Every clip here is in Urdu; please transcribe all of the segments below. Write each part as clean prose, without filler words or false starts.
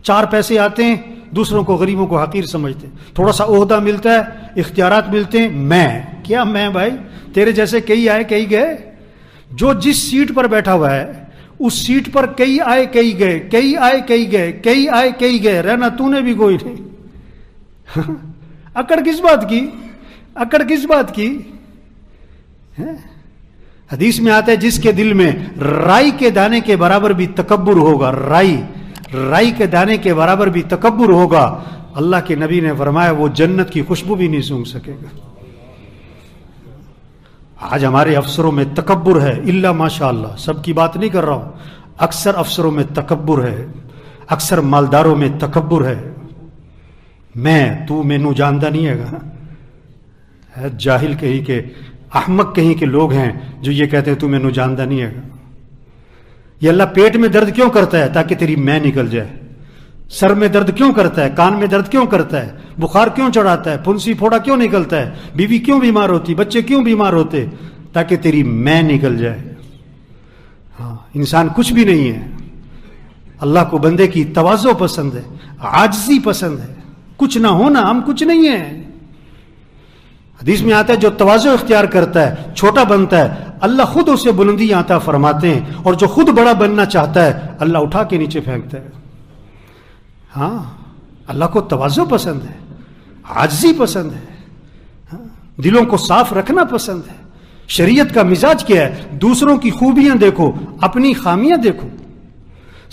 4 پیسے آتے ہیں دوسروں کو غریبوں کو حقیر سمجھتے ہیں، تھوڑا سا عہدہ ملتا ہے، اختیارات ملتے ہیں، میں بھائی تیرے جیسے کئی آئے کئی گئے. جو جس سیٹ پر بیٹھا ہوا ہے اس سیٹ پر کئی آئے کئی گئے، کئی آئے کئی گئے، کئی آئے کئی گئے، رہنا تو نے بھی کوئی نہیں. اکڑ کس بات کی، اکڑ کس بات کی؟ حدیث میں آتا ہے جس کے دل میں رائی کے دانے کے برابر بھی تکبر ہوگا، رائی کے دانے کے برابر بھی تکبر ہوگا، اللہ کے نبی نے فرمایا وہ جنت کی خوشبو بھی نہیں سونگھ سکے گا. آج ہمارے افسروں میں تکبر ہے، الا ماشاء اللہ، سب کی بات نہیں کر رہا ہوں، اکثر افسروں میں تکبر ہے، اکثر مالداروں میں تکبر ہے. تو مینو جانتا نہیں ہے گا، جاہل کہیں کے احمق کہیں کے لوگ ہیں جو یہ کہتے ہیں تو مینو جانتا نہیں ہے گا. یہ اللہ پیٹ میں درد کیوں کرتا ہے؟ تاکہ تیری میں نکل جائے. سر میں درد کیوں کرتا ہے؟ کان میں درد کیوں کرتا ہے؟ بخار کیوں چڑھاتا ہے؟ پھنسی پھوڑا کیوں نکلتا ہے؟ بیوی کیوں بیمار ہوتی؟ بچے کیوں بیمار ہوتے؟ تاکہ تیری میں نکل جائے. ہاں، انسان کچھ بھی نہیں ہے. اللہ کو بندے کی تواضع پسند ہے، عاجزی پسند ہے. کچھ نہ ہونا، ہم کچھ نہیں ہیں. حدیث میں آتا ہے جو تواضع اختیار کرتا ہے، چھوٹا بنتا ہے، اللہ خود اسے بلندی عطا فرماتے ہیں، اور جو خود بڑا بننا چاہتا ہے اللہ اٹھا کے نیچے پھینکتا ہے. ہاں، اللہ کو تواضع پسند ہے، عاجزی پسند ہے، دلوں کو صاف رکھنا پسند ہے. شریعت کا مزاج کیا ہے؟ دوسروں کی خوبیاں دیکھو، اپنی خامیاں دیکھو.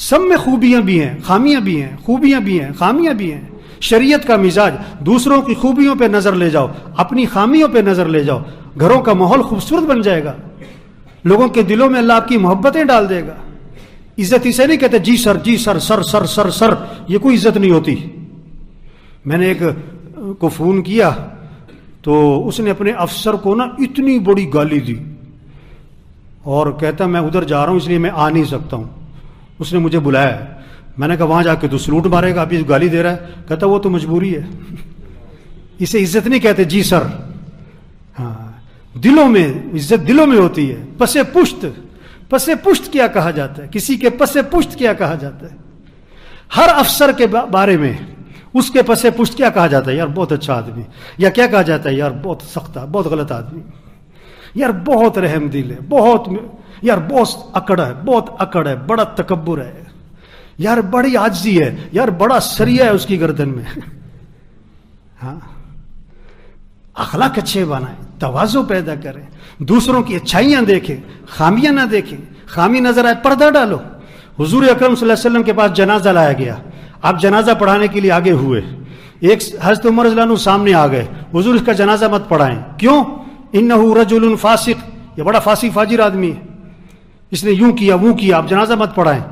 سب میں خوبیاں بھی ہیں، خامیاں بھی ہیں، خوبیاں بھی ہیں، خامیاں بھی ہیں. شریعت کا مزاج دوسروں کی خوبیوں پہ نظر لے جاؤ، اپنی خامیوں پہ نظر لے جاؤ، گھروں کا ماحول خوبصورت بن جائے گا. لوگوں کے دلوں میں اللہ آپ کی محبتیں ڈال دے گا. عزت اسے نہیں کہتے جی سر، جی سر، سر سر سر سر، یہ کوئی عزت نہیں ہوتی. میں نے ایک کو فون کیا تو اس نے اپنے افسر کو نا اتنی بڑی گالی دی اور کہتا میں ادھر جا رہا ہوں اس لیے میں آ نہیں سکتا ہوں. اس نے مجھے بلایا، میں نے کہا وہاں جا کے تو سلوٹ مارے گا، ابھی گالی دے رہا ہے. کہتا وہ تو مجبوری ہے. اسے عزت نہیں کہتے جی سر. ہاں، دلوں میں عزت دلوں میں ہوتی ہے. پسے پشت، پسے پشت کیا کہا جاتا ہے؟ کسی کے پسے پشت کیا کہا جاتا ہے؟ ہر افسر کے بارے میں اس کے پسے پشت کیا کہا جاتا ہے؟ یار بہت اچھا آدمی، یا کیا کہا جاتا ہے؟ یار بہت سخت، بہت غلط آدمی، یار بہت رحم دل ہے، بہت، یار بہت اکڑ ہے، بہت اکڑ ہے، بڑا تکبر ہے، یار بڑی عاجزی ہے، یار بڑا سریا ہے اس کی گردن میں. ہاں، اخلاق اچھے بنائیں، تواضع پیدا کریں، دوسروں کی اچھائیاں دیکھیں، خامیاں نہ دیکھیں. خامی نظر آئے پردہ ڈالو. حضور اکرم صلی اللہ علیہ وسلم کے پاس جنازہ لایا گیا، آپ جنازہ پڑھانے کے لیے آگے ہوئے. ایک حضرت عمر رضی اللہ عنہ سامنے آ گئے، حضور اس کا جنازہ مت پڑھائیں. کیوں؟ انہ رجل فاسق، یہ بڑا فاسق فاجر آدمی ہے، اس نے یوں کیا وہ کیا، آپ جنازہ مت پڑھائیں.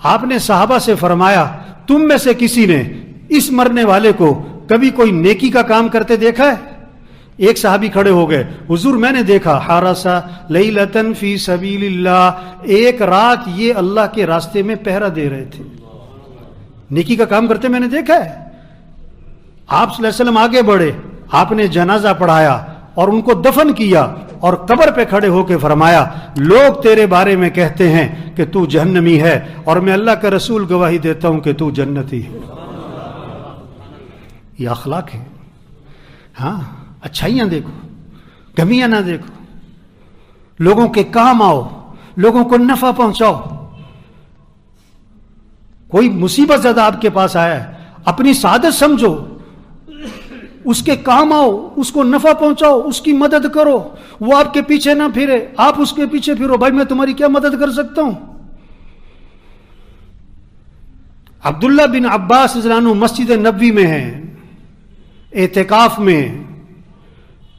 آپ نے صحابہ سے فرمایا تم میں سے کسی نے اس مرنے والے کو کبھی کوئی نیکی کا کام کرتے دیکھا ہے؟ ایک صحابی کھڑے ہو گئے، حضور میں نے دیکھا، حارسا لیلتن فی سبیل اللہ، ایک رات یہ اللہ کے راستے میں پہرا دے رہے تھے، نیکی کا کام کرتے میں نے دیکھا ہے. آپ صلی اللہ علیہ وسلم آگے بڑھے، آپ نے جنازہ پڑھایا اور ان کو دفن کیا، اور قبر پہ کھڑے ہو کے فرمایا لوگ تیرے بارے میں کہتے ہیں کہ تو جہنمی ہے، اور میں اللہ کا رسول گواہی دیتا ہوں کہ تو جنتی ہے. یہ اخلاق ہے. ہاں، اچھائیاں دیکھو، کمیاں نہ دیکھو، لوگوں کے کام آؤ، لوگوں کو نفع پہنچاؤ. کوئی مصیبت زدہ آپ کے پاس آیا ہے، اپنی سعادت سمجھو، اس کے کام آؤ، اس کو نفع پہنچاؤ، اس کی مدد کرو. وہ آپ کے پیچھے نہ پھرے، آپ اس کے پیچھے پھرو. بھائی میں تمہاری کیا مدد کر سکتا ہوں؟ عبداللہ بن عباس رضی اللہ عنہ مسجد نبوی میں ہیں، اعتکاف میں.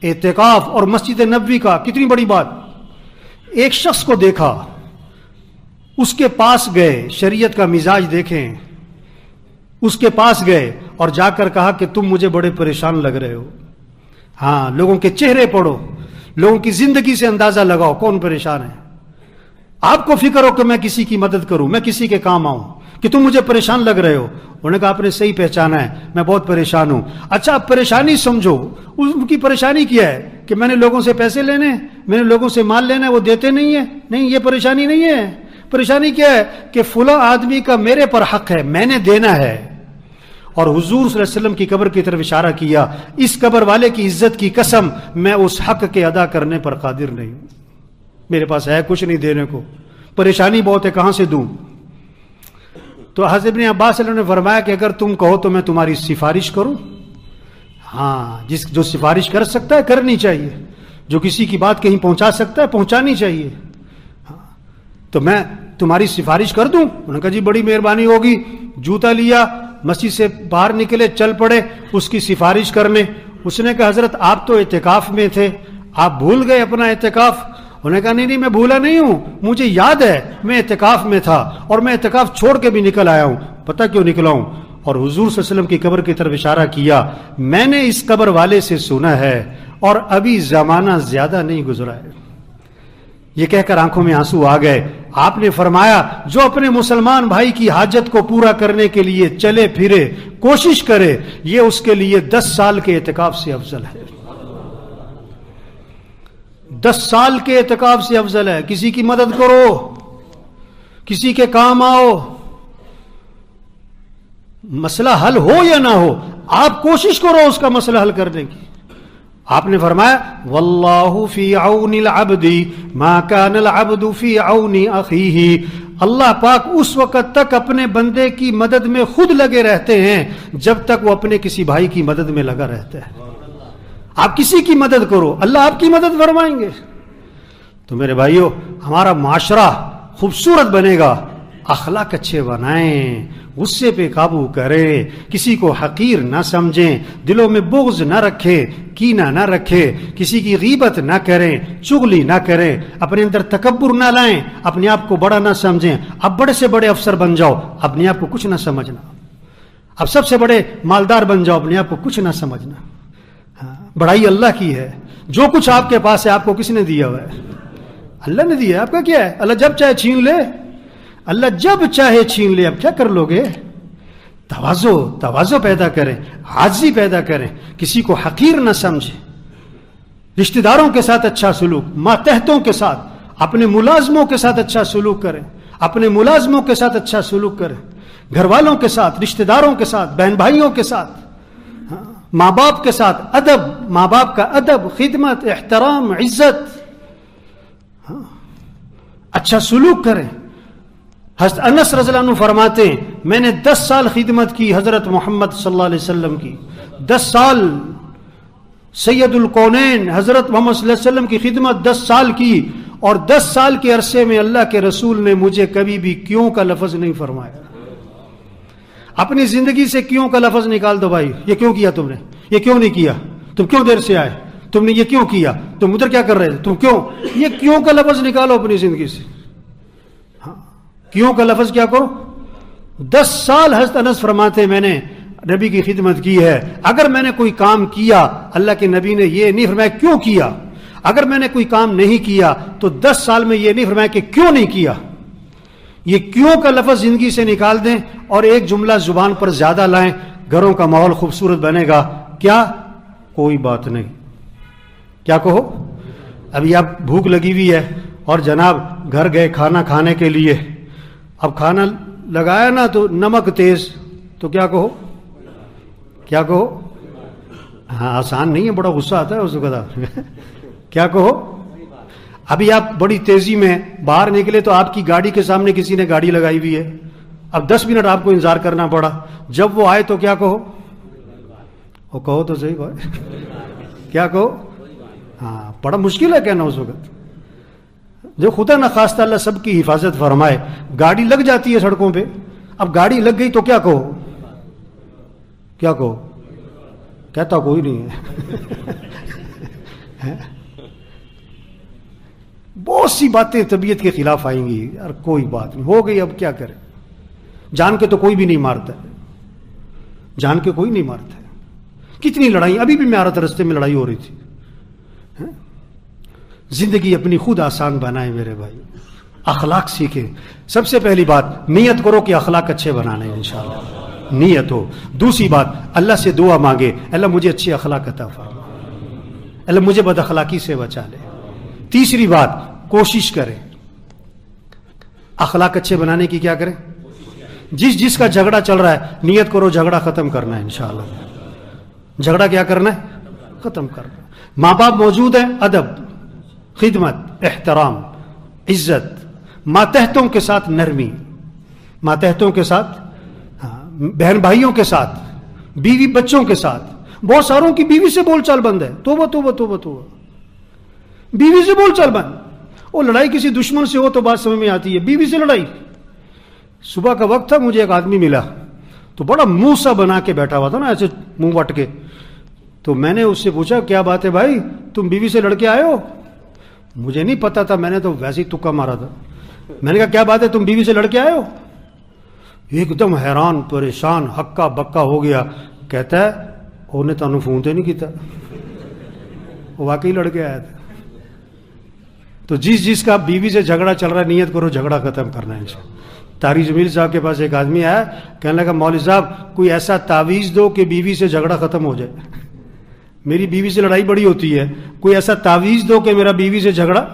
اعتکاف اور مسجد نبوی کا کتنی بڑی بات. ایک شخص کو دیکھا، اس کے پاس گئے، شریعت کا مزاج دیکھیں، اس کے پاس گئے اور جا کر کہا کہ تم مجھے بڑے پریشان لگ رہے ہو. ہاں، لوگوں کے چہرے پڑھو، لوگوں کی زندگی سے اندازہ لگاؤ کون پریشان ہے. آپ کو فکر ہو کہ میں کسی کی مدد کروں، میں کسی کے کام آؤں، کہ تم مجھے پریشان لگ رہے ہو. انہوں نے کہا آپ نے صحیح پہچانا ہے، میں بہت پریشان ہوں. اچھا، آپ پریشانی سمجھو. ان کی پریشانی کیا ہے؟ کہ میں نے لوگوں سے پیسے لینے، میں نے لوگوں سے مال لینا ہے، وہ دیتے نہیں ہیں. نہیں، یہ پریشانی نہیں ہے. پریشانی کیا ہے کہ فلاں آدمی کا میرے پر حق ہے، میں نے دینا ہے. اور حضور صلی اللہ علیہ وسلم کی قبر کی طرف اشارہ کیا، اس قبر والے کی عزت کی قسم میں اس حق کے ادا کرنے پر قادر نہیں ہوں، میرے پاس ہے کچھ نہیں دینے کو، پریشانی بہت ہے، کہاں سے دوں؟ تو حضرت ابن عباس نے فرمایا کہ اگر تم کہو تو میں تمہاری سفارش کروں. ہاں، جو سفارش کر سکتا ہے کرنی چاہیے، جو کسی کی بات کہیں پہنچا سکتا ہے پہنچانی چاہیے. تو میں تمہاری سفارش کر دوں؟ انہوں نے کہا جی بڑی مہربانی ہوگی. جوتا لیا، مسجد سے باہر نکلے، چل پڑے اس کی سفارش کرنے. اس نے کہا حضرت آپ تو اعتکاف میں تھے، آپ بھول گئے اپنا اعتکاف؟ انہوں نے کہا نہیں میں بھولا نہیں ہوں، مجھے یاد ہے میں اعتکاف میں تھا اور میں اعتکاف چھوڑ کے بھی نکل آیا ہوں. پتہ کیوں نکلا ہوں؟ اور حضور صلی اللہ علیہ وسلم کی قبر کی طرف اشارہ کیا، میں نے اس قبر والے سے سنا ہے اور ابھی زمانہ زیادہ نہیں گزرا ہے. یہ کہہ کر آنکھوں میں آنسو آ گئے. آپ نے فرمایا جو اپنے مسلمان بھائی کی حاجت کو پورا کرنے کے لیے چلے پھرے، کوشش کرے، یہ اس کے لیے 10 سال کے اعتکاف سے افضل ہے. 10 سال کے اعتکاف سے افضل ہے. کسی کی مدد کرو، کسی کے کام آؤ، مسئلہ حل ہو یا نہ ہو، آپ کوشش کرو اس کا مسئلہ حل کرنے کی. آپ نے فرمایا واللہ فی عون العبد ما کان العبد فی عون اخیہ، اللہ پاک اس وقت تک اپنے بندے کی مدد میں خود لگے رہتے ہیں جب تک وہ اپنے کسی بھائی کی مدد میں لگا رہتا ہے. آپ کسی کی مدد کرو، اللہ آپ کی مدد فرمائیں گے. تو میرے بھائیو، ہمارا معاشرہ خوبصورت بنے گا، اخلاق اچھے بنائیں، غصے پہ قابو کریں، کسی کو حقیر نہ سمجھیں، دلوں میں بغض نہ رکھیں، کینہ نہ رکھیں، کسی کی غیبت نہ کریں، چغلی نہ کریں، اپنے اندر تکبر نہ لائیں، اپنے آپ کو بڑا نہ سمجھیں. اب بڑے سے بڑے افسر بن جاؤ، اپنے آپ کو کچھ نہ سمجھنا. اب سب سے بڑے مالدار بن جاؤ، اپنے آپ کو کچھ نہ سمجھنا. بڑائی اللہ کی ہے. جو کچھ آپ کے پاس ہے آپ کو کس نے دیا ہوا ہے؟ اللہ نے دیا. آپ کا کیا ہے؟ اللہ جب چاہے چھین لے، اللہ جب چاہے چھین لے. اب کیا کر لو گے؟ تواضع پیدا کریں، عاجزی پیدا کریں، کسی کو حقیر نہ سمجھیں، رشتہ داروں کے ساتھ اچھا سلوک، ماتحتوں کے ساتھ، اپنے ملازموں کے ساتھ اچھا سلوک کریں، اپنے ملازموں کے ساتھ اچھا سلوک کریں، گھر والوں کے ساتھ، رشتہ داروں کے ساتھ، بہن بھائیوں کے ساتھ، ماں باپ کے ساتھ ادب، ماں باپ کا ادب، خدمت، احترام، عزت، اچھا سلوک کریں. حضرت انس رضی اللہ عنہ فرماتے ہیں میں نے 10 سال خدمت کی حضرت محمد صلی اللہ علیہ وسلم کی. 10 سال سید الکونین حضرت محمد صلی اللہ علیہ وسلم کی خدمت 10 سال کی، اور 10 سال کے عرصے میں اللہ کے رسول نے مجھے کبھی بھی کیوں کا لفظ نہیں فرمایا. اپنی زندگی سے کیوں کا لفظ نکال دو بھائی. یہ کیوں کیا تم نے؟ یہ کیوں نہیں کیا؟ تم کیوں دیر سے آئے؟ تم نے یہ کیوں کیا؟ تم ادھر کیا کر رہے تھے؟ تم کیوں؟ یہ کیوں کا لفظ نکالو اپنی زندگی سے. کیوں کا لفظ کیا کرو. 10 سال حضرت انس فرماتے میں نے نبی کی خدمت کی ہے. اگر میں نے کوئی کام کیا، اللہ کے نبی نے یہ نہیں فرمایا کیوں کیا. اگر میں نے کوئی کام نہیں کیا تو 10 سال میں یہ نہیں فرمایا کہ کیوں نہیں کیا. یہ کیوں کا لفظ زندگی سے نکال دیں اور ایک جملہ زبان پر زیادہ لائیں، گھروں کا ماحول خوبصورت بنے گا. کیا؟ کوئی بات نہیں. کیا کہو؟ ابھی آپ بھوک لگی ہوئی ہے اور جناب گھر گئے کھانا کھانے کے لیے، اب کھانا لگایا نا تو نمک تیز، تو کیا کہو؟ کیا کہو؟ ہاں آسان نہیں ہے، بڑا غصہ آتا ہے اس وقت. کیا کہو؟ ابھی آپ بڑی تیزی میں باہر نکلے تو آپ کی گاڑی کے سامنے کسی نے گاڑی لگائی ہوئی ہے، اب 10 منٹ آپ کو انتظار کرنا پڑا. جب وہ آئے تو کیا کہو؟ وہ کہو تو صحیح بات. کیا کہو؟ ہاں بڑا مشکل ہے کہنا اس وقت. جو خدا نخواستہ اللہ سب کی حفاظت فرمائے، گاڑی لگ جاتی ہے سڑکوں پہ. اب گاڑی لگ گئی تو کیا کہو؟ کیا کہو؟ کہتا کوئی نہیں ہے. بہت سی باتیں طبیعت کے خلاف آئیں گی، یار کوئی بات نہیں، ہو گئی، اب کیا کریں. جان کے تو کوئی بھی نہیں مارتا ہے، جان کے کوئی نہیں مارتا ہے. کتنی لڑائی، ابھی بھی میں آ رہا تھا رستے میں لڑائی ہو رہی تھی. زندگی اپنی خود آسان بنائیں میرے بھائی، اخلاق سیکھیں. سب سے پہلی بات نیت کرو کہ اخلاق اچھے بنانے ہیں انشاءاللہ، نیت ہو. دوسری بات اللہ سے دعا مانگے، اللہ مجھے اچھے اخلاق عطا فرما، اللہ مجھے بد اخلاقی سے بچا لے. تیسری بات کوشش کریں، اخلاق اچھے بنانے کی کیا کریں؟ جس کا جھگڑا چل رہا ہے نیت کرو جھگڑا ختم کرنا ہے انشاءاللہ. جھگڑا کیا کرنا ہے؟ ختم کرنا. ماں باپ موجود ہیں، ادب، خدمت، احترام، عزت، ماتحتوں کے ساتھ نرمی، ماتحتوں کے ساتھ، بہن بھائیوں کے ساتھ، بیوی بچوں کے ساتھ. بہت ساروں کی بیوی سے بول چال بند ہے. توبہ توبہ توبہ توبہ، بیوی سے بول چال بند. وہ لڑائی کسی دشمن سے ہو تو بات سمجھ میں آتی ہے، بیوی سے لڑائی. صبح کا وقت تھا، مجھے ایک آدمی ملا تو بڑا منہ سا بنا کے بیٹھا ہوا تھا نا، ایسے منہ وٹ کے. تو میں نے اس سے پوچھا کیا بات ہے بھائی، تم بیوی سے لڑ کے آئے ہو؟ مجھے نہیں پتا تھا، میں نے تو ویسے ہی تکا مارا تھا. میں نے کہا کیا بات ہے، تم بیوی سے لڑ کے آئے ہو؟ ایک دم حیران پریشان ہکا بکا ہو گیا. کہتا ہے انہیں تانوں فون تو نہیں کیتا. وہ واقعی لڑ کے آیا تھا. تو جس کا بیوی سے جھگڑا چل رہا ہے نیت کرو جھگڑا ختم کرنا ہے انشاءاللہ. طاری جمیل صاحب کے پاس ایک آدمی آیا، کہنے لگا مولوی صاحب کوئی ایسا تعویذ دو کہ بیوی سے جھگڑا ختم ہو جائے. میری بیوی سے لڑائی بڑی ہوتی ہے، کوئی ایسا تعویذ دو کہ میرا بیوی سے جھگڑا.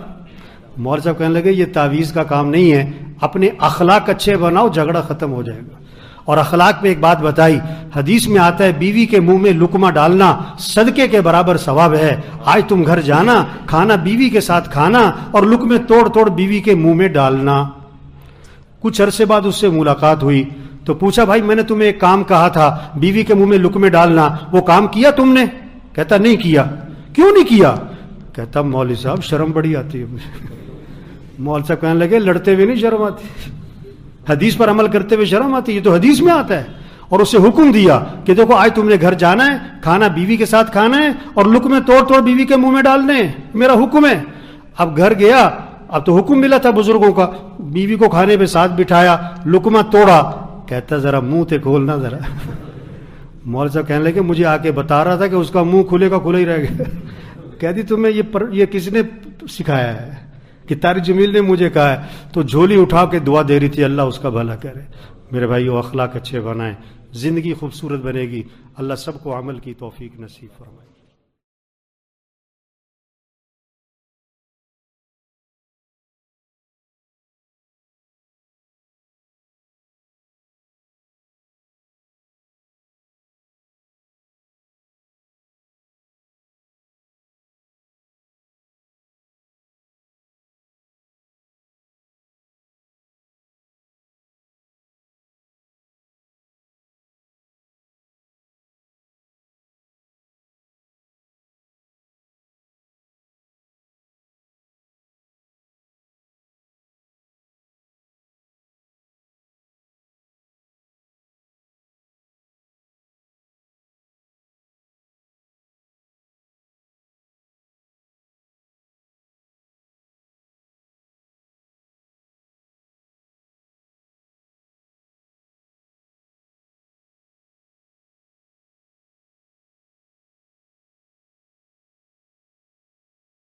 مولوی صاحب کہنے لگے یہ تعویذ کا کام نہیں ہے، اپنے اخلاق اچھے بناؤ جھگڑا ختم ہو جائے گا. اور اخلاق پہ ایک بات بتائی، حدیث میں آتا ہے بیوی کے منہ میں لقمہ ڈالنا صدقے کے برابر ثواب ہے. آج تم گھر جانا، کھانا بیوی کے ساتھ کھانا اور لقمے توڑ توڑ بیوی کے منہ میں ڈالنا. کچھ عرصے بعد اس سے ملاقات ہوئی تو پوچھا بھائی میں نے تمہیں ایک کام کہا تھا بیوی کے منہ میں لقمے ڈالنا، وہ کام کیا تم نے؟ کہتا نہیں کیا. کیوں نہیں کیا؟ کہتا مولوی صاحب شرم بڑی آتی ہے مجھے. مولوی صاحب کہنے لگے لڑتے ہوئے نہیں شرم آتی، حدیث پر عمل کرتے ہوئے شرم آتی. یہ تو حدیث میں آتا ہے. اور اسے حکم دیا کہ دیکھو آج تم نے گھر جانا ہے، کھانا بیوی کے ساتھ کھانا ہے اور لقمے توڑ توڑ بیوی کے منہ میں ڈالنے ہیں، میرا حکم ہے. اب گھر گیا، اب تو حکم ملا تھا بزرگوں کا، بیوی کو کھانے پہ ساتھ بٹھایا، لقمہ توڑا. کہتا ذرا منہ تے کھولنا ذرا. مولوی صاحب کہنے لگے مجھے آ کے بتا رہا تھا کہ اس کا منہ کھلے کا کھلا ہی رہ گیا. کہتی تمہیں یہ کس نے سکھایا ہے؟ کہ طاری جمیل نے مجھے کہا ہے. تو جھولی اٹھا کے دعا دے رہی تھی اللہ اس کا بھلا کرے. میرے بھائیو اخلاق اچھے بنائیں، زندگی خوبصورت بنے گی. اللہ سب کو عمل کی توفیق نصیب فرمائے.